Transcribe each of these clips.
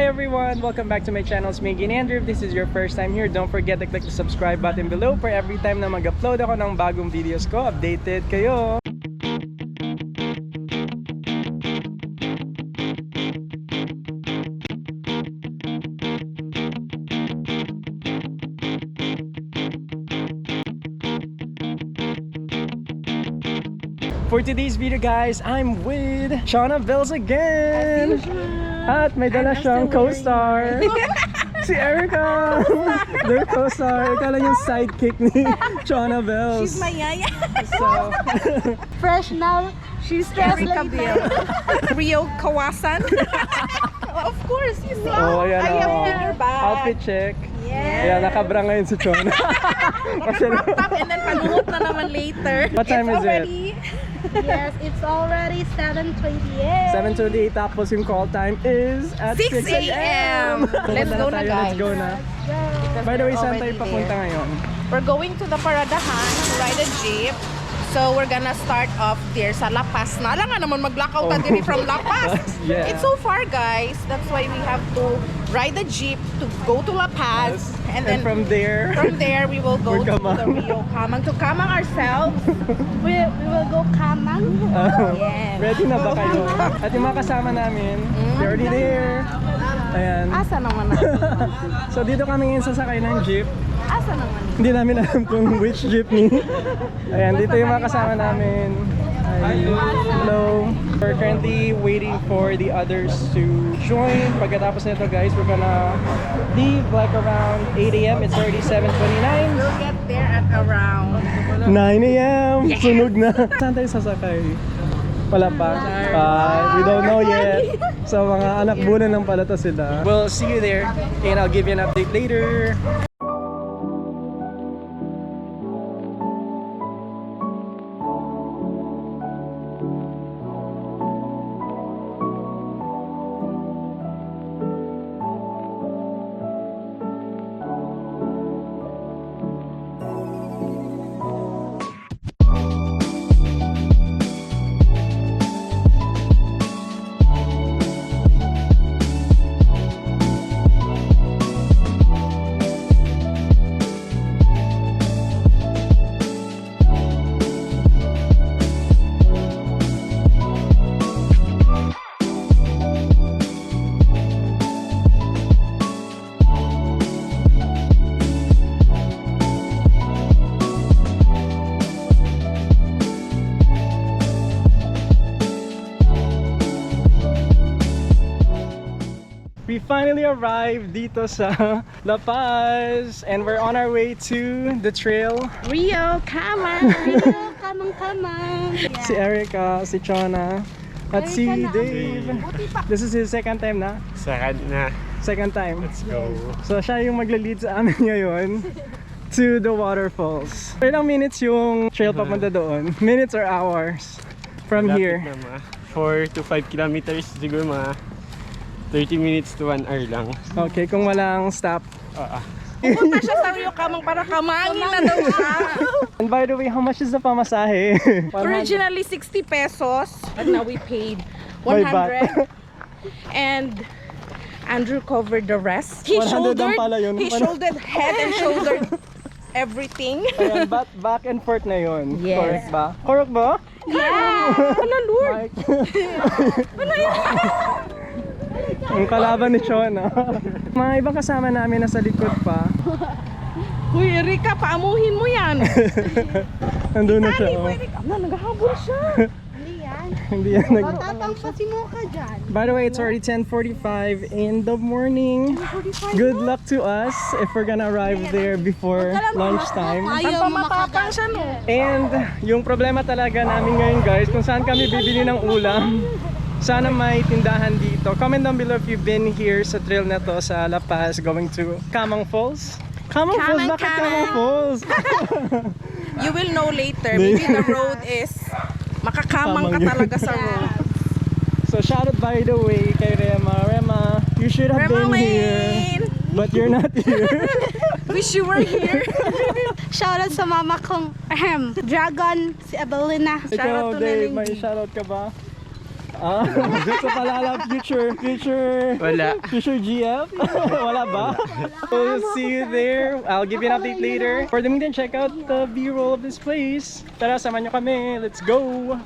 Hi everyone! Welcome back to my channel, it's Miggy and Andrew. If this is your first time here, don't forget to click the subscribe button below for every time na mag-upload ako ng bagong videos ko, updated kayo! For today's video guys, I'm with Shauna Bells again! At may dala siyang co-star. Si Erica! Their co-star. Ikaw lang yung sidekick ni Shauna Bells. She's my yaya. So, Fresh now. She's Erica Bill. Rio Kawasan. Of course, you see. oh, ayan I have o. bigger bag. Outfit check. Yes. Ayan, nakabra ngayon si Shauna. Naka-crop top and then panuot na naman later. What time is it? Yes, it's already 7:28. 7:28, tapos yung call time is at 6 a.m. Let's go na, guys. Let's go na. By the way, saan tayo papunta ngayon? We're going to the Paradahan to ride a jeep. So we're gonna start off there sa La Paz. Nala nga naman mag-lockout na diri from La Paz. Yeah. It's so far, guys. That's why we have to ride the jeep to go to La Paz. And then from there we will go to the Rio Kamang to Kamang ourselves. We will go Kamang. Yes. Ready na ba kayo? At yung mga kasama namin, they're already there. Ayan. Asa naman na? So dito kami ngayon sasakay ng jeep. Asa naman? Hindi namin alam kung which jeepney. Ayan, dito yung mga kasama namin. Hi. Hello. We're currently waiting for the others to join. Pagkatapos nito guys, we're gonna leave like around 8 a.m. It's already 7:29. We'll get there at around 9 a.m. Yes. Sunog na. Saan tayo sasakay? Wala pa. We don't know yet. So mga anak bulan lang pala to sila. We'll see you there and I'll give you an update later. We finally arrived dito sa La Paz and we're on our way to the trail. Rio Kamang. Kamang. Si Erica, si Chona, at si Dave. This is his second time na? Second na. Second time. Let's go. So siya yung magle-lead sa amin ngayon to the waterfalls. Ilang minutes yung trail papunta doon? Minutes or hours from here? Na, 4 to 5 kilometers, siguro mga 30 minutes to 1 hour lang. Okay, kung walang stop. Pupunta siya sa Rio Kamang para kamangin na daw siya. And by the way, how much is the pamasahe? Originally 60 pesos, and now we paid By baht. 100. And Andrew covered the rest. He 100 lang pala yun. shouldered head and shouldered everything. Ayan, back and forth na yun. Yes. Correct ba? Correct ba? Yeah! Wala, Lord! Mike. Ang kalaban ni Chona. Mga ibang kasama namin nasa likod pa. Uy, Erika, paamuhin mo yan! Nandun na siya. Ay, Oh. Erika, naghahabol siya! Hindi yan. Hindi yan nag... Tatangpasin mo ka dyan. By the way, it's already 10:45 in the morning. Good luck to us if we're gonna arrive there before lunchtime. Ayaw mo Pampamapapang siya, no? And yung problema talaga namin ngayon guys, kung saan kami bibili ng ulam. Sana may tindahan dito. Comment down below if you've been here sa trail na to sa La Paz going to Kamang Falls. Kamang Falls? Bakit Kamang Falls? You will know later. Maybe the road is makakamang ka talaga sa road. So shout out by the way kay Rema. Rema, you should have Rema been here. Wayne! But you're not here. Wish you were here. Shoutout sa mama kong Dragon, si Evelina. Ikaw, to Dave, Neneng may G. shoutout ka ba? Ah, so palala future Wala. future GF? Wala ba? We'll see you there. I'll give you an update later. For the meantime, check out the B-roll of this place. Tara, samahan nyo kami. Let's go!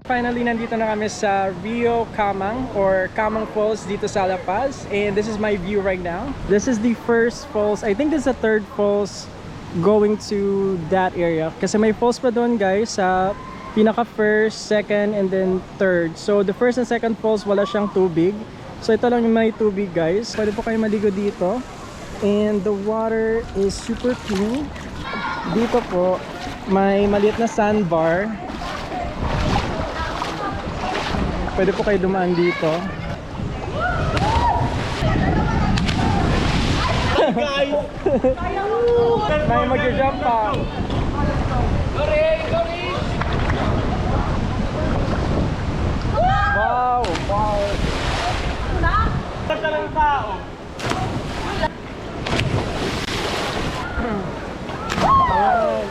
Finally, nandito na kami sa Rio Camang or Camang Falls dito sa La Paz. And this is my view right now. This is the first falls. I think this is the third falls going to that area. Kasi may falls pa doon guys sa pinaka first, second, and then third. So the first and second falls wala siyang tubig. So ito lang yung may tubig guys. Pwede po kayo maligo dito. And the water is super clean. Dito po, may maliit na sandbar. Pwede po kayo dumaan dito. Guys! May mag-jump pa. Wow! Wow! Basta ng tao. Ayan.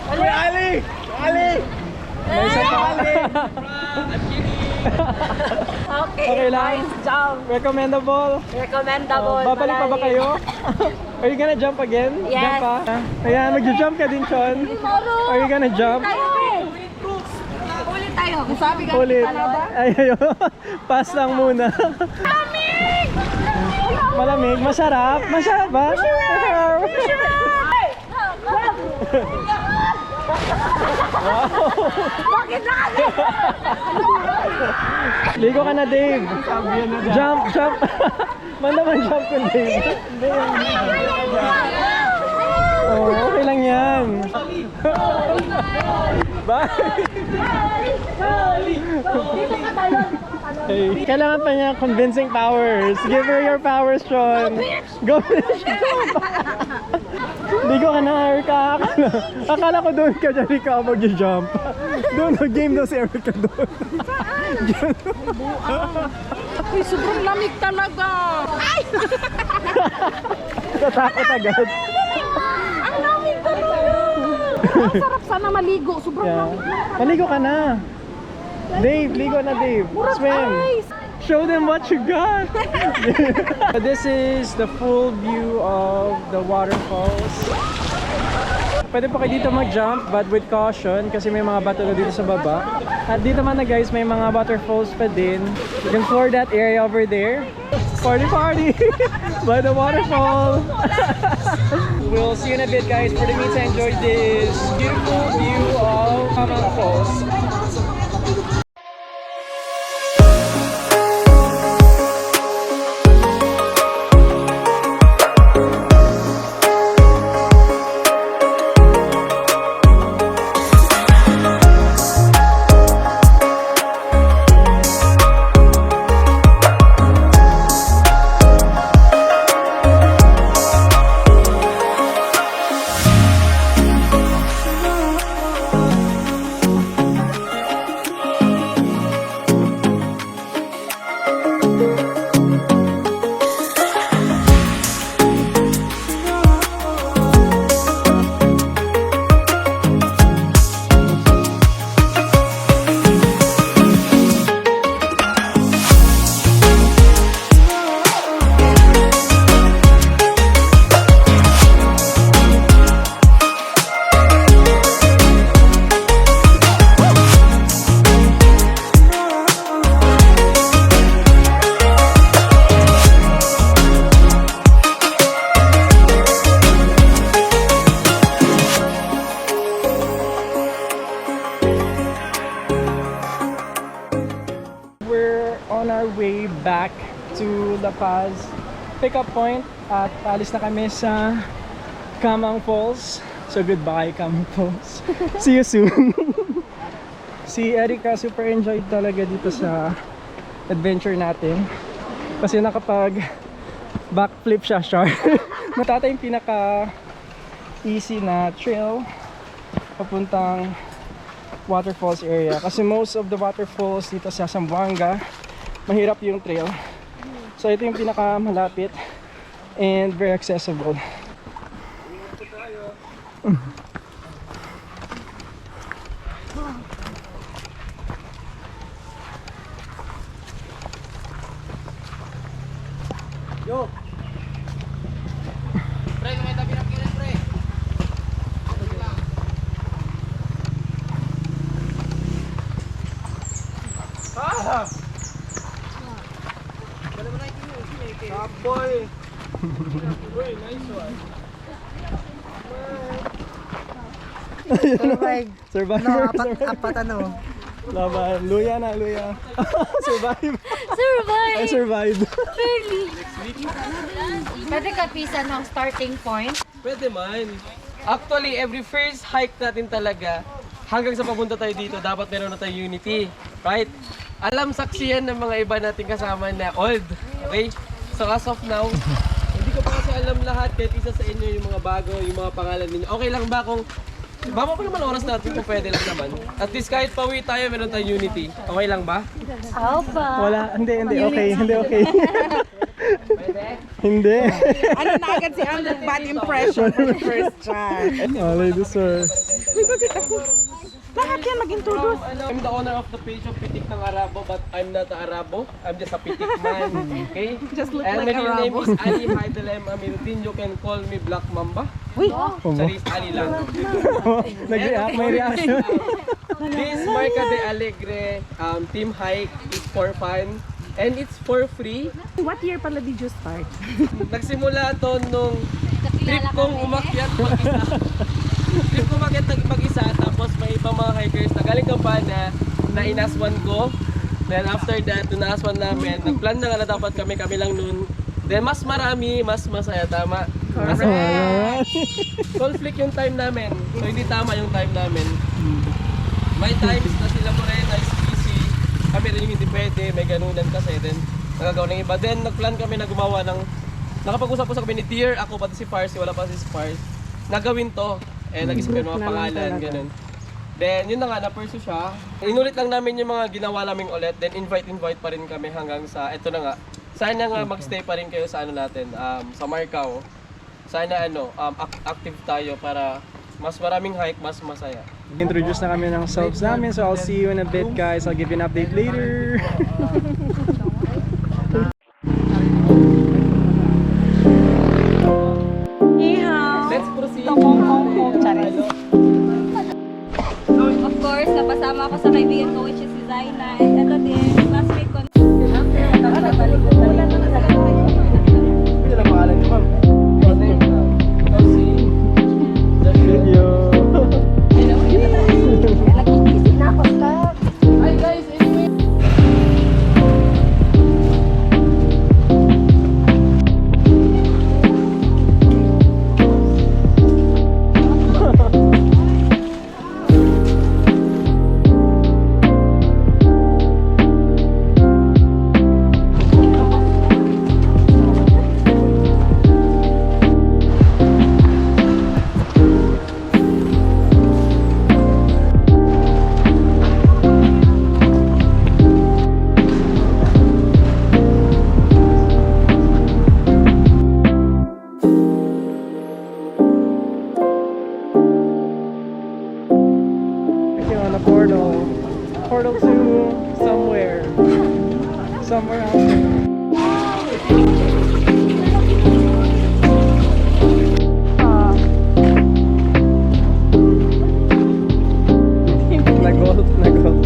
Kuya Ali! Ali! May isa pa. Okay lang. Nice jump. Recommendable. Recommendable. Babalik pa ba kayo? Are you gonna jump again? Yes. Jump pa? Ayan, mag-jump ka din, Sean. Are you gonna jump? Ulit tayo. Sabi ka, Ulit. Ayayo. Pass lang muna. Malamig! Malamig? Masarap? Masarap ba? Masarap! Bakit na kami? Ligo ka na, Dave. Jump, jump. Man naman jump ko, Dave. Oh, okay lang yan. Bye. Hey, kailangan pa niya convincing powers. Give her your powers, Sean. Go, bitch. Ligo ka na, Erica. Akala ko doon ka dyan, ikaw mag-jump. Doon, game daw si Erica doon. Uy, sobrang lamig talaga. Ay! Natakot agad. Ang lamig talaga. Ang sarap sana maligo. Sobrang Yeah. lamig. Maligo ka na. Dave, ligo na, Dave. Swim. Ice. Show them what you got. This is the full view of the waterfalls. Pwede po kayo dito mag-jump but with caution kasi may mga bato na dito sa baba. At dito man na guys, may mga waterfalls pa din. You can explore that area over there. Party party by the waterfall. We'll see you in a bit guys. For the meantime, enjoy this beautiful view of Camang Falls. on our way back to La Paz pickup point at alis na kami sa Camang Falls. So goodbye Camang Falls. See you soon. Si Erica super enjoyed talaga dito sa adventure natin kasi nakapag backflip siya, Matata yung pinaka easy na trail papuntang waterfalls area kasi most of the waterfalls dito sa Zamboanga mahirap yung trail. So ito yung pinaka malapit and very accessible. Yo. Pre, may tabi ng kilan, pre. Ah! Dala mo na yung top boy. Uy, nice one. Survivor. Apat ano? Laban. Luya na, luya. Survive. Survive! I survived. Barely. Pwede ka pisa ng starting point? Pwede man. Actually, every first hike natin talaga, hanggang sa papunta tayo dito, dapat meron na tayo unity. Right? Alam saksiyan ng mga iba nating kasama na old. Okay? So as of now, hindi ko pa kasi alam lahat kahit isa sa inyo yung mga bago, yung mga pangalan ninyo. Okay lang ba kung baba pa naman oras natin kung pwede lang naman. At least kahit pauwi tayo, meron tayong unity. Okay lang ba? Opa. Wala, hindi, okay. Hindi okay. Hindi. Ano na agad si Andrew, bad impression for the first time. Oh, ladies sir. Lahat yan mag-introduce. I'm the owner of the page of Pitik ng Arabo, but I'm not a Arabo. I'm just a Pitik man, okay? Just look And like my real name Arabo. is Ali Haidelem Amiruddin. You can call me Black Mamba. Charis Ali lang. Nag-react, may reaction. This Marca de Alegre team hike is for fun and it's for free. What year pala did you start? Nagsimula to nung trip kong umakyat mag-isa. Trip kong umakyat mag-isa, tapos may ibang mga hikers na galing Kampana na inaswan ko. Then after that, nung naaswan namin, nagplan na nga na dapat kami lang nun. Then mas marami, mas masaya, tama? Kasi conflict yung time namin. So hindi tama yung time namin. May times na sila Morena is busy. Kami rin yung hindi pwede, may ganunan kasi. Then nagagawa ng iba. Then nagplan kami na gumawa ng nakapag-usap-usap kami ni Tier, ako pati si Pars, wala pa si Pars. Nagawin to. Eh nag-isip yung mga pangalan, ganun. Then yun na nga, na-pursue siya. Inulit lang namin yung mga ginawa naming ulit. Then invite pa rin kami hanggang sa, eto na nga. Sana nga magstay pa rin kayo sa ano natin, sa Marcao. Sana active tayo para mas maraming hike, mas masaya. Introduce na kami ng selves namin, so I'll see you in a bit guys. I'll give you an update later. Let's proceed. Of course, napasama ako sa kaibigan ko which is si Zaina. And ito din, classmate ko. Hindi na pangalan niyo, ma'am. Video. Hi guys, anyway. On a portal to somewhere out there. Nagol.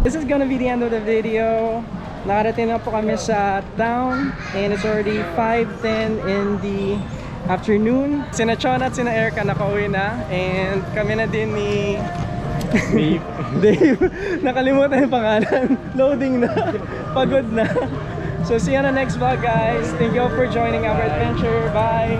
This is gonna be the end of the video. Nakarating na po kami sa town and it's already 5:10 in the afternoon. Sina Chon at sina Erica nakauwi na and kami na din ni Dave. Dave. Nakalimutan yung pangalan. Loading na. Pagod na. So see you on the next vlog guys. Thank you all for joining our adventure. Bye!